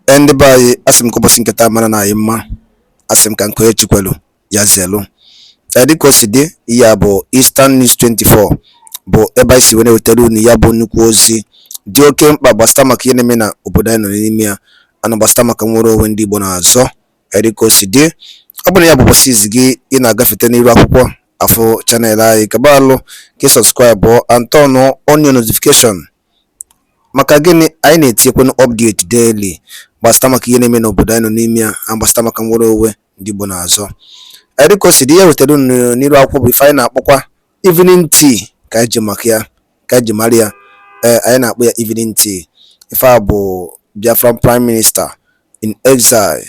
Ndị be anyị asị m ka ụbọchị nketa mara na anyị mma, asị m ka nke onye chikwelu ya zelu. Dịka o si dị, ya bụ Eastern News 24 bụ ebe anyị si wee na-ewetara unu ya bụ nnukwu ozi dị oke mkpa gbasara maka ihe na-eme na obodo anyị nọ n'ime ya, ana gbasara maka nwere onwe ndị Igbo na-azọ. Dịka o si dị, ọ bụ na ya bụ ụbọchị izi gị ị na-agafete n'iru akwụkwọ afọ chanel anyị, kaba alụ ka ị sọbskraibụ and turn on your notification. Maka gịnị anyị na-etinyekwa update daily gbasara maka ihe na-eme n'obodo anyị nọ n'ime ya, gbasara maka nwere onwe ndị Igbo na-azọ. Dịka o si dị, ya wetara unu n'iru akwụkwọ bụ ife anyị na-akpọkwa evening tea ka anyị ji maka ya, ka anyị ji mara ya. Anyị na-akpọ ya evening tea. Ife a bụ Biafran Prime Minister in exile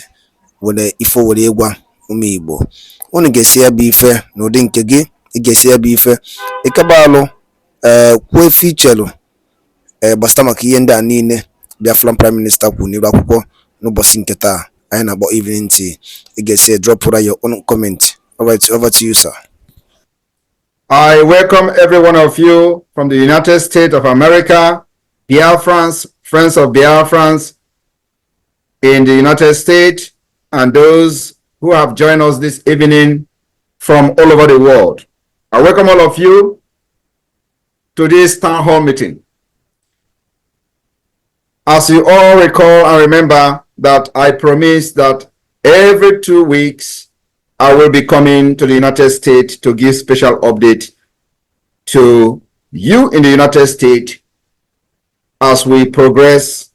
were ife were ịgwa ụmụ Igbo. Unu ga-esi ya bụ ife n'ụdị nke gị, ị ga-esi ya bụ ife ịkaba alụ kwuo efe ichelu gbasara maka ihe ndị a niile Biafran Prime Minister kwuru n'iru akwụkwọ n'ụbọchị nke taa anyị na-akpọ evening tea. Ị ga-esi drop your own comment. All right, over to you, sir. I welcome every one of you from the United States of America, Biafrans, friends of Biafrans in the United States, and those who have joined us this evening from all over the world. I welcome all of you to this town hall meeting. As you all recall and remember that I promised that every 2 weeks I will be coming to the United States to give special update to you in the United States as we progress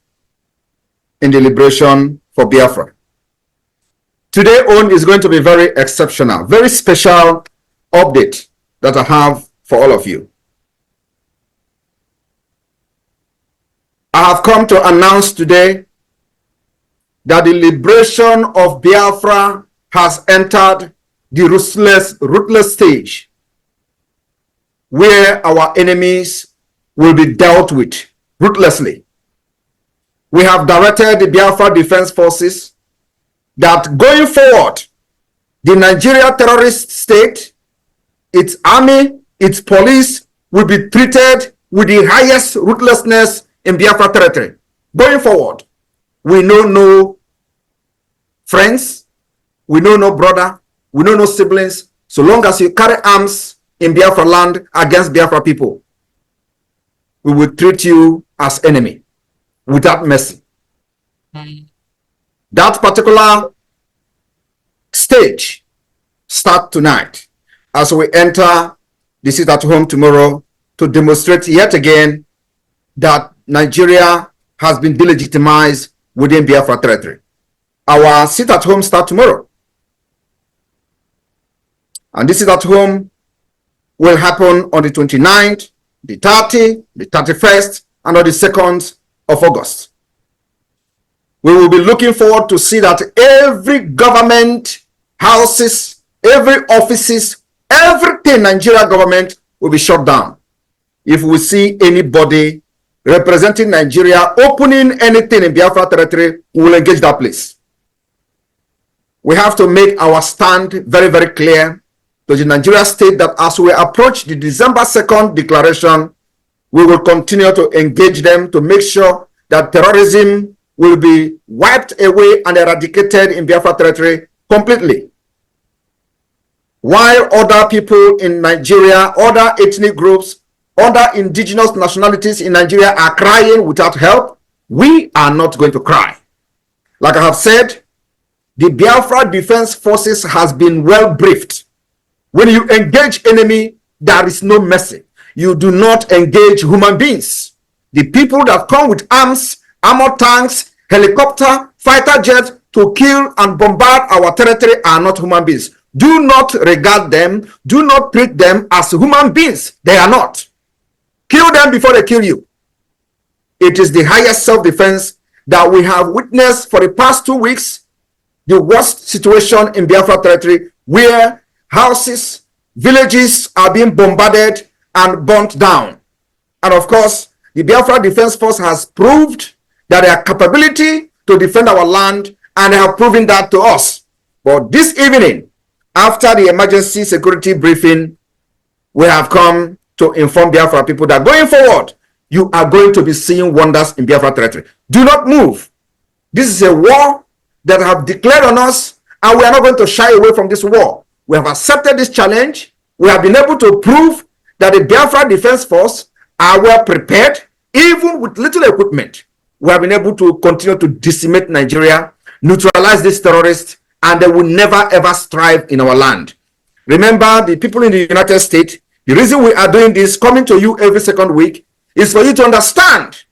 in the liberation for Biafra. Today on is going to be very exceptional, very special update that I have for all of you. I have come to announce today that the liberation of Biafra has entered the ruthless stage where our enemies will be dealt with ruthlessly. We have directed the Biafra Defense Forces that going forward, the Nigeria terrorist state, its army, its police will be treated with the highest ruthlessness in Biafra territory. Going forward, we know no friends, we know no brother, we know no siblings, so long as you carry arms in Biafra land against Biafra people, we will treat you as enemy without mercy. That particular stage starts tonight as we enter the sit at home tomorrow to demonstrate yet again that Nigeria has been delegitimized within Biafra territory. Our sit at home starts tomorrow. And this sit at home will happen on the 29th, the 30th, the 31st, and on the 2nd of August. We will be looking forward to see that every government houses, every offices, everything Nigeria government will be shut down. If we see anybody representing Nigeria opening anything in Biafra territory, we will engage that place. We have to make our stand very, very clear to the Nigeria state that as we approach the December 2nd declaration, we will continue to engage them to make sure that terrorism will be wiped away and eradicated in Biafra territory completely. While other people in Nigeria, other ethnic groups, other indigenous nationalities in Nigeria are crying without help, we are not going to cry. Like I have said, the Biafra Defense Forces has been well briefed. When you engage enemy, there is no mercy. You do not engage human beings. The people that come with arms, armored tanks, helicopter, fighter jets to kill and bombard our territory are not human beings. Do not regard them. Do not treat them as human beings. They are not. Kill them before they kill you. It is the highest self-defense that we have witnessed for the past 2 weeks. The worst situation in Biafra territory where houses, villages are being bombarded and burnt down. And of course, the Biafra Defense Force has proved that their capability to defend our land, and they have proven that to us. But this evening, after the emergency security briefing, we have come to inform Biafra people that going forward, you are going to be seeing wonders in Biafra territory. Do not move. This is a war that have declared on us, and we are not going to shy away from this war. We have accepted this challenge. We have been able to prove that the Biafra Defense Force are well prepared, even with little equipment. We have been able to continue to decimate Nigeria, neutralize these terrorists, and they will never ever strive in our land. Remember, the people in the United States, the reason we are doing this, coming to you every second week, is for you to understand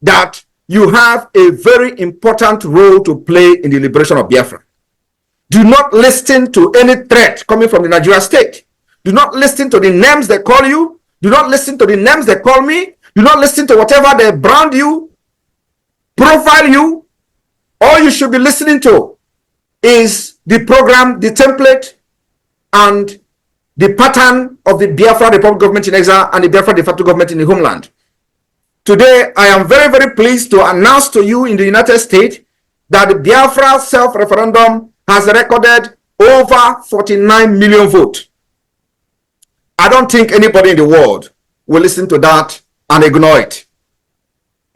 that you have a very important role to play in the liberation of Biafra. Do not listen to any threat coming from the Nigeria state. Do not listen to the names they call you. Do not listen to the names they call me. Do not listen to whatever they brand you, profile you. All you should be listening to is the program, the template, and the pattern of the Biafra Republic government in exile and the Biafra de facto government in the homeland. Today, I am very, very pleased to announce to you in the United States that the Biafra self-referendum has recorded over 49 million votes. I don't think anybody in the world will listen to that and ignore it.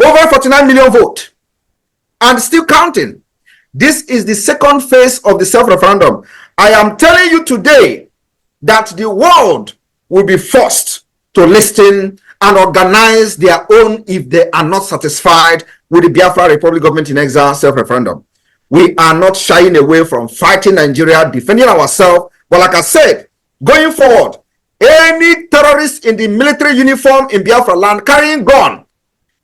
Over 49 million votes, and still counting. This is the second phase of the self-referendum. I am telling you today that the world will be forced to listen and organize their own if they are not satisfied with the Biafra Republic government in exile self-referendum. We are not shying away from fighting Nigeria, defending ourselves. But like I said, going forward, any terrorist in the military uniform in Biafra land carrying gun,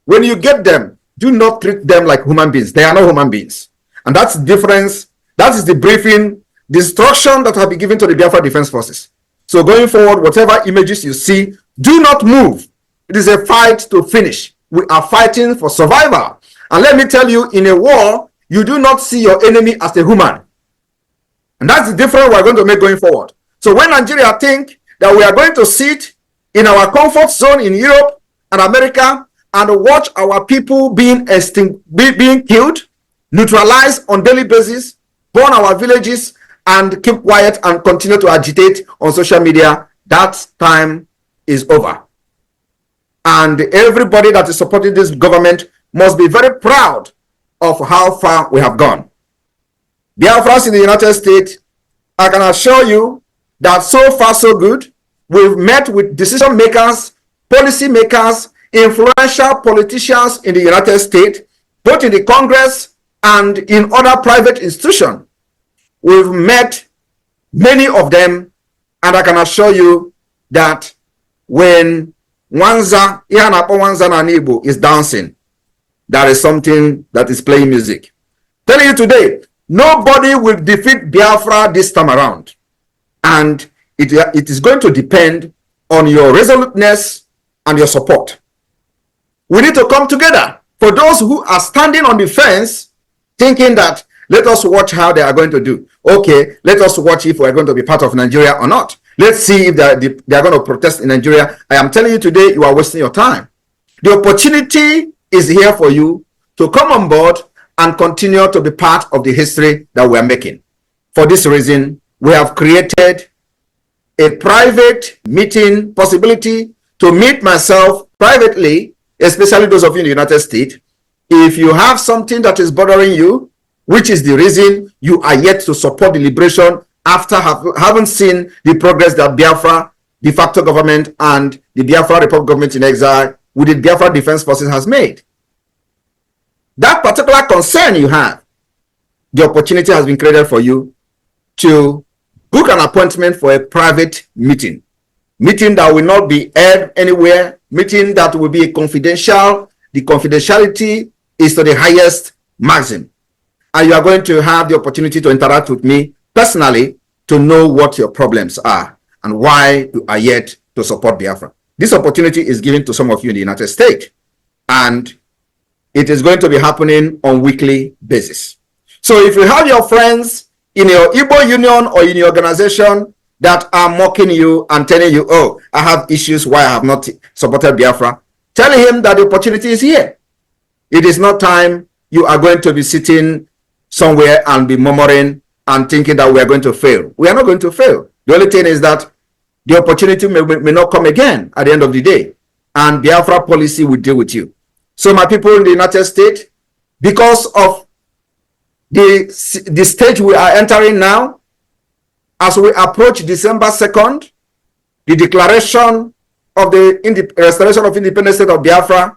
when you get them, do not treat them like human beings. They are not human beings. And that's the difference. That is the briefing, the instruction that have been given to the Biafra Defense Forces. So going forward, whatever images you see, do not move. It is a fight to finish. We are fighting for survival. And let me tell you, in a war, you do not see your enemy as a human. And that's the difference we're going to make going forward. So when Nigeria think that we are going to sit in our comfort zone in Europe and America and watch our people being killed, neutralized on daily basis, burn our villages, and keep quiet and continue to agitate on social media, that time is over. And everybody that is supporting this government must be very proud of how far we have gone. Biafras in the United States, I can assure you that so far so good. We've met with decision makers, policy makers, influential politicians in the United States, both in the Congress and in other private institutions. We've met many of them, and I can assure you that when Wanza Nanibu is dancing, there is something that is playing music. Telling you today, nobody will defeat Biafra this time around. And it is going to depend on your resoluteness and your support. We need to come together. For those who are standing on the fence, thinking that let us watch how they are going to do. Okay, let us watch if we are going to be part of Nigeria or not. Let's see if they are going to protest in Nigeria. I am telling you today, you are wasting your time. The opportunity is here for you to come on board and continue to be part of the history that we are making. For this reason, we have created a private meeting possibility to meet myself privately, especially those of you in the United States. If you have something that is bothering you, which is the reason you are yet to support the liberation after having seen the progress that Biafra de facto government and the Biafra Republic government in exile with the Biafra Defense Forces has made. That particular concern you have, the opportunity has been created for you to book an appointment for a private meeting. Meeting that will not be aired anywhere, meeting that will be confidential. The confidentiality is to the highest maximum. And you are going to have the opportunity to interact with me personally to know what your problems are and why you are yet to support Biafra. This opportunity is given to some of you in the United States, and it is going to be happening on a weekly basis. So if you have your friends in your Igbo union or in your organization that are mocking you and telling you, oh, I have issues why I have not supported Biafra, tell him that the opportunity is here. It is not time you are going to be sitting somewhere and be murmuring and thinking that we are going to fail. We are not going to fail. The only thing is that the opportunity may not come again at the end of the day, and Biafra policy will deal with you. So my people in the United States, because of the stage we are entering now, as we approach December 2nd, the declaration of the restoration of independent state of Biafra,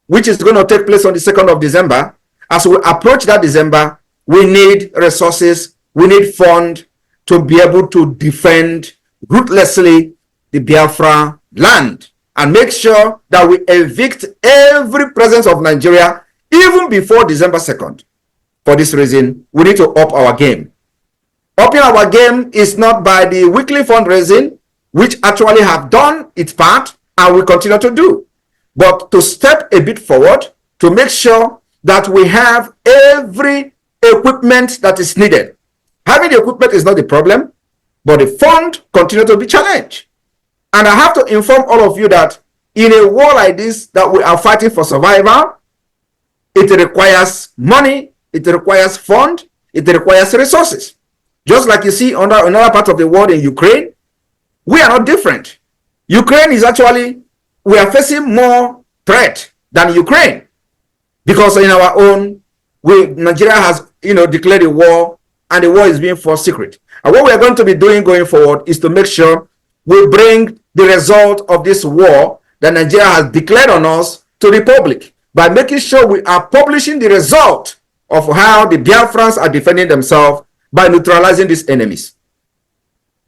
which is going to take place on the 2nd of December. As we approach that December, we need resources, we need funds to be able to defend ruthlessly the Biafra land and make sure that we evict every presence of Nigeria even before December 2nd. For this reason, we need to up our game. Upping our game is not by the weekly fundraising, which actually have done its part and will continue to do, but to step a bit forward to make sure that we have every equipment that is needed. Having the equipment is not the problem, but the fund continue to be challenged. And I have to inform all of you that in a war like this that we are fighting for survival, it requires money, it requires fund, it requires resources. Just like you see under another part of the world in Ukraine, we are not different. Ukraine is actually, we are facing more threat than Ukraine, because in our own, Nigeria has declared a war, and the war is being fought secret. And what we are going to be doing going forward is to make sure we bring the result of this war that Nigeria has declared on us to the public by making sure we are publishing the result of how the Biafrans are defending themselves by neutralizing these enemies.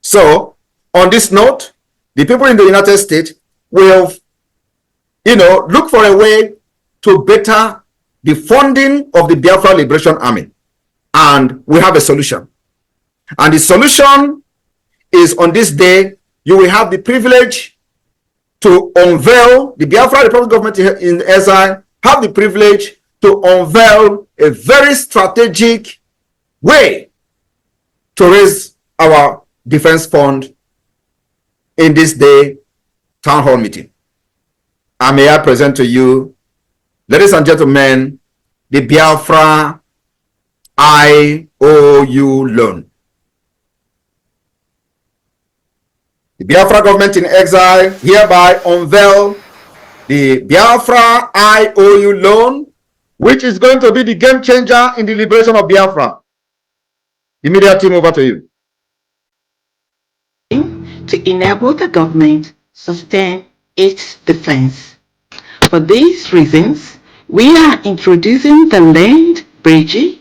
So, on this note, the people in the United States will, look for a way to better the funding of the Biafra Liberation Army. And we have a solution. And the solution is on this day, you will have the privilege to unveil, the Biafra Republic government in exile, have the privilege to unveil a very strategic way to raise our defense fund in this day town hall meeting. And may I present to you, ladies and gentlemen, the Biafra IOU loan. The Biafra government in exile hereby unveil the Biafra IOU loan, which is going to be the game changer in the liberation of Biafra. Immediate team, over to you. To enable the government sustain its defense. For these reasons, we are introducing the Land Bridge,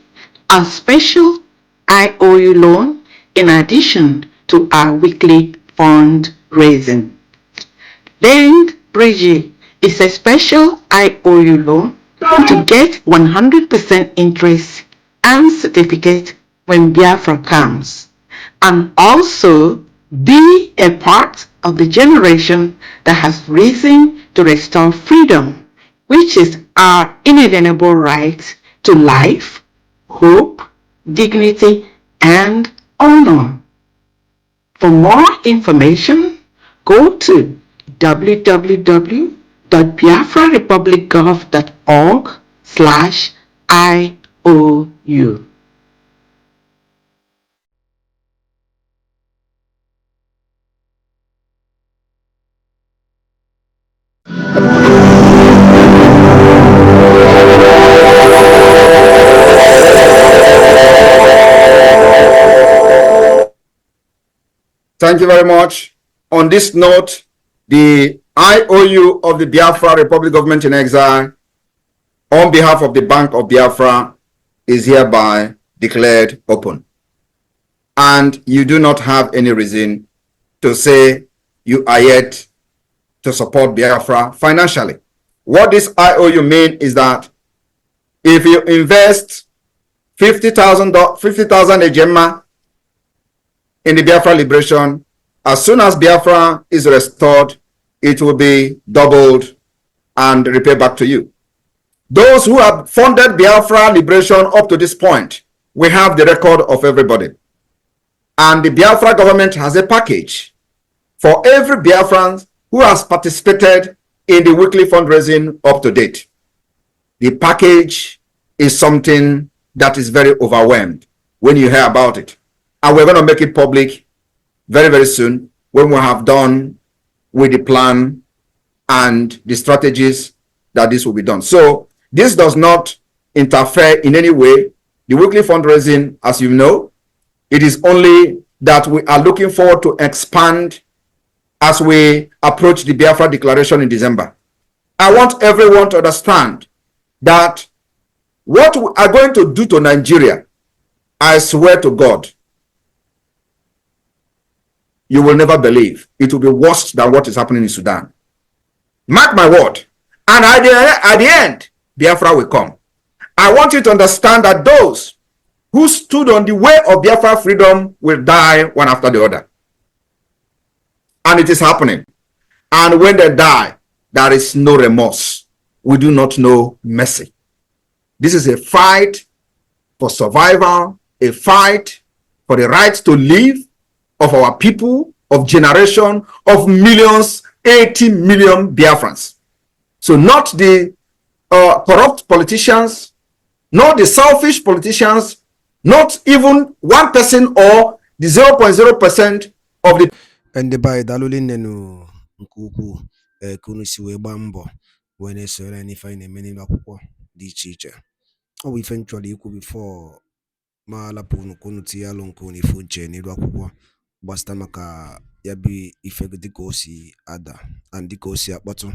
a special IOU loan in addition to our weekly fundraising. Land Bridge is a special IOU loan to get 100% interest and certificate when Biafra comes, and also be a part of the generation that has risen to restore freedom, which is our inalienable right to life, hope, dignity, and honor. For more information, go to www.biafrarepublicgov.org/IOU. Thank you very much. On this note, the IOU of the Biafra Republic government in exile, on behalf of the Bank of Biafra, is hereby declared open. And you do not have any reason to say you are yet to support Biafra financially. What this IOU means is that if you invest 50,000 Ejema in the Biafra liberation, as soon as Biafra is restored, it will be doubled and repaid back to you. Those who have funded Biafra liberation up to this point, we have the record of everybody. And the Biafra government has a package for every Biafran who has participated in the weekly fundraising up to date. The package is something that is very overwhelmed when you hear about it. And we're going to make it public very, very soon when we have done with the plan and the strategies that this will be done. So this does not interfere in any way the weekly fundraising, as you know, it is only that we are looking forward to expand as we approach the Biafra Declaration in December. I want everyone to understand that what we are going to do to Nigeria, I swear to God, you will never believe. It will be worse than what is happening in Sudan. Mark my word. And at the end, Biafra will come. I want you to understand that those who stood on the way of Biafra freedom will die one after the other. And it is happening. And when they die, there is no remorse. We do not know mercy. This is a fight for survival, a fight for the right to live of our people, of generation, of millions, 80 million Biafrans. So not the corrupt politicians, not the selfish politicians, not even one person or the 0.0% of the... ndị be anyị daalụli nnenu nke ukwuu ka unu si wee gbaa mbọ wee na-esore n'ife anyị na-eme n'elu akwụkwọ dị iche iche. Ọ bụ ife m chọrọ ikwu bifo ma alapụ unu ka unu tinye alụ nke unu ife uche n'elu akwụkwọ gbasịta maka ya bụ ife dịka o si ada and dịka o si akpọtụ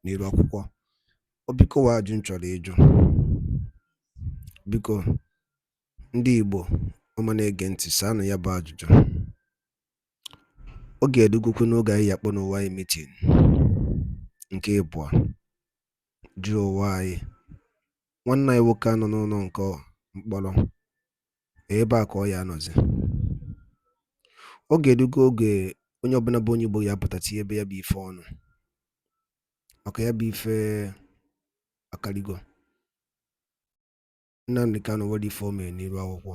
n'elu akwụkwọ. Ọ biko wa ajụ m chọrọ ịjụ, biko ndị Igbo ọma na-ege ntị saanụ ya bụ ajụjụ. Ọ ga-edugokwu n'oge anyị akpọ n'ụwa anyị meeting nke ịbụọ jụọ ụwa anyị nwanne anyị nwoke anọ n'ụlọ nke mkpọrọ ebe a ka ọ ya anọzi. Ọ ga-edugo oge onye ọbụla bụ onye Igbo ya apụtati ebe ya bụ ife ọnụ maka ya bụ ife akarigo. Nnamdi Kanu nwere ife o mere n'iru akwụkwọ.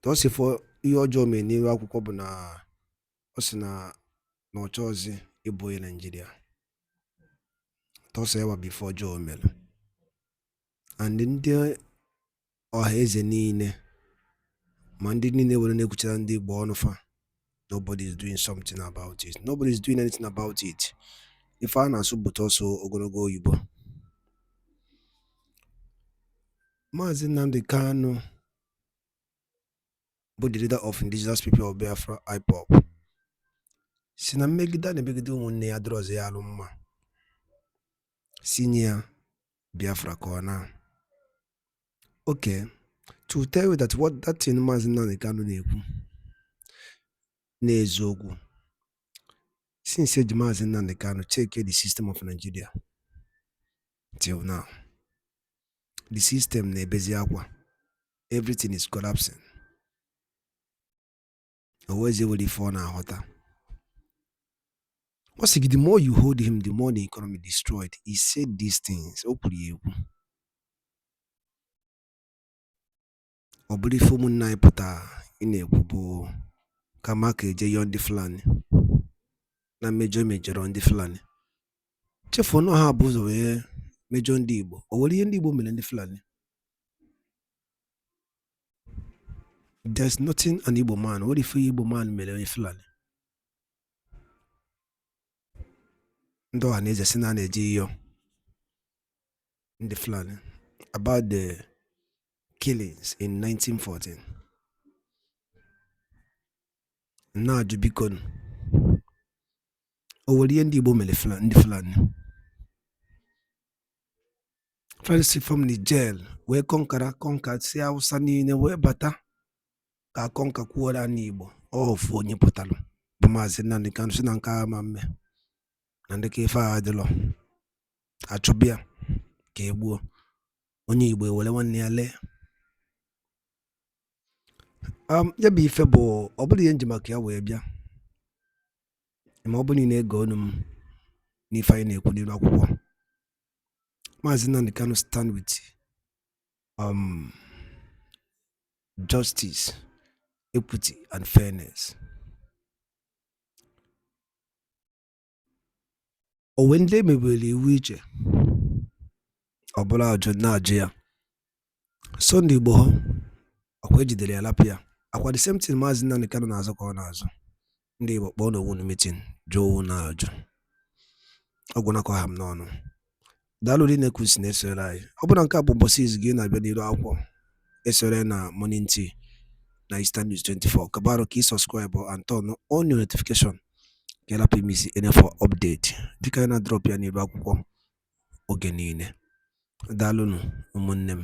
Ọ sị fọ ihe ọjọọ mere n'iru akwụkwọ bụ na ọ sị na ọ chọọzi ịbụ onye Naịjirịa. Tọsọ ya bụ ife ọjọọ mere. And ndị ọha eze niile ma ndị niile were na-ekwuchara ndị Igbo ọnụ fa, nobody is doing something about it. Nobody is doing anything about it. Ife a na-asụ bụ tọsọ ogologo oyibo. Maazị Nnamdi Kanu bụ the leader of indigenous people of Biafra IPOB si na mmegide na-emegide ụmụnne ya dịrọzi ya alụ mma si nye ya Biafra ka ọ na. Okay, to tell you that what that thing Maazị Nnamdi Kanu na-ekwu n'eziokwu, since eji Maazị Nnamdi Kanu check the system of Nigeria till now, the system na-ebezi akwa, everything is collapsing. Always able to fall now hotter. What's the more you hold him, the more the economy destroyed. He said these things. Obuli fumu na ipota ine kubo kamake je yondi fulani na major on the fulani. Chefo no ha buzo we major ndi Igbo. Owoli ndi Igbo mele ndi fulani. There's nothing an Igbo man. What if Igbo man mele fulani? Ndo aneze sina neji yo ndi fulani about the killings in 1914. Na jubikon. Owoli ndi Igbo mele ndi fulani. First from the jail, we conquered si Hausa niile we bata ka conquer kwuola n'Igbo ofu onye pụtalụ bụ Maazị Nnamdi Kanu si na nke ama mme na ndị ka ife a adịlọ achọbịa ka egbuo onye Igbo ewere nwanne ya lee. Ya bụ ife bụ ọ bụrụ ihe nji maka ya wee bịa ma ọ bụ niile ege ọnụ m n'ife anyị na-ekwu n'iru akwụkwọ. Maazị Nnamdi Kanu stand with justice, equity, and fairness. When they may be iche ọbụla ajọ na-ajụ ya Sunday Igbo akwa ejidere ya lapụ ya akwa the same thing Maazị Nnamdi Kanu na-azụ ka ọ na-azụ ndị Igbo kpọọ n'owu na meeting jụọ na-ajụ ọgwụnakọ ha m n'ọnụ. Daalụ dị na-ekwusi na-esere anyị. Ọ bụrụ na nke a bụ mbọsị izu gị na-abịa n'iru akwụkwọ esore na Morning Tea na Eastern News 24 kabaro ka subscribe and turn on your notification ka ịlapụ imisi ene for update dịka na drop ya n'elu akwụkwọ oge niile. Daalụnụ ụmụnne m.